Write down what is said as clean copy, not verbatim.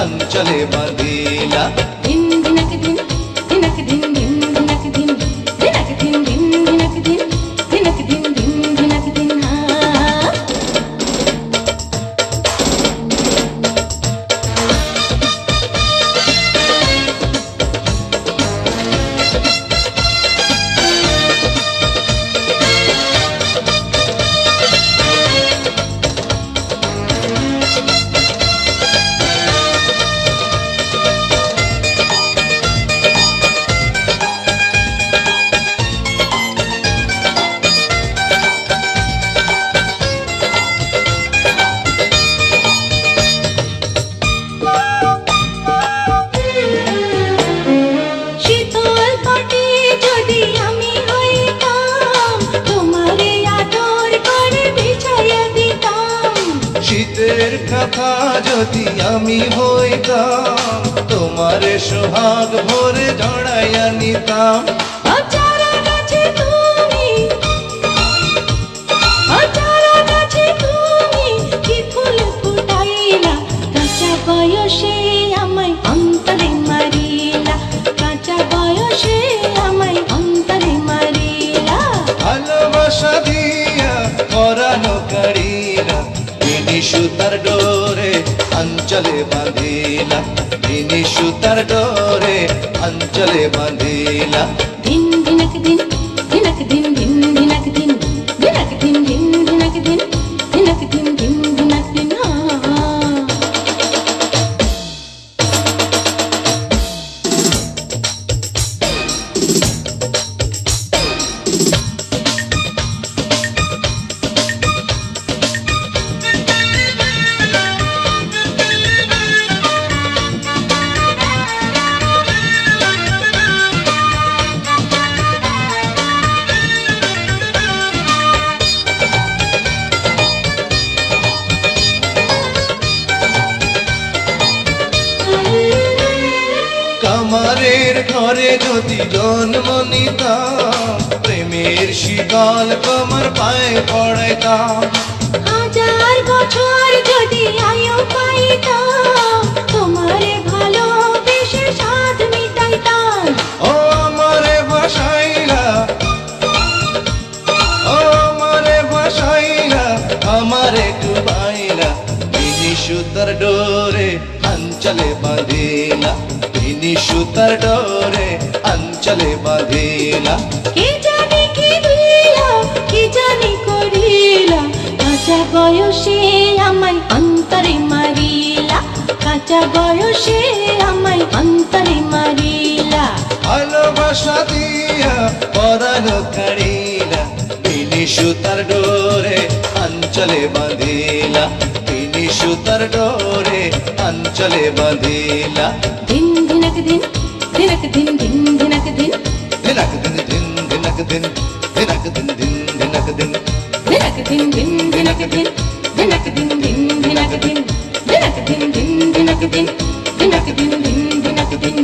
अंचले बांधिला दिन दिनक दिन दिनक दिन दिन दिनक दिन दिनक दिन दिन दिनक दिन दिनक दिन दिन दिनक दिन শীতের কথা যদি আমি হইতাম তোমারে সোহাগ ভরে জড়াইয়া নিতাম বয়সে আমায় অন্তরে মারিলা কাঁচা বয়সে আমায় অন্তরে মারিলা ভালোবাসা দিয়া পরানো কাড়িলা বিনি সুতার ডোরে অঞ্চলে বাঁধিলা বিনি সুতার ডোরে অঞ্চলে বাঁধিলা দিন দিনক দিন দিনক দিন দিন দিনক দিন দিনক দিন দিন দিনক দিন দিনক দিন দিন দিনক দিন কামারের ঘরে যদি জন্ম নিতাম প্রেমের শিকল তোমার পায়ে পড়াইতাম হাজার বছর যদি আয়ু পাইতাম তোমারে ভালোবেসে সাধ মিটাইতাম ও আমারে ভাসাইলা ও আমারে ভাসাইলা আমারে ডুবাইলা বিনি সুতার ডোরে অঞ্চলে বাঁধিলা বিনি সুতার ডোরে অঞ্চলে বাঁধিলা কে জানি কি দিলা কি জানি করিলা কাঁচা বয়সে আমায় অন্তরে মারিলা কাঁচা বয়সে আমায় অন্তরে মারিলা ভালোবাসা দিয়া পরানো কাড়িলা বিনি সুতার ডোরে অঞ্চলে বাঁধিলা বিনি সুতার ডোরে অঞ্চলে বাঁধিলা দিন দিনক দিন দিনক দিন দিন দিনক দিন দিনক দিন দিন দিনক দিন দিনক দিন দিন দিনক দিন দিনক দিন দিন দিনক দিন দিনক দিন দিন দিনক দিন দিনক দিন দিন দিনক দিন দিনক দিন দিন দিনক দিন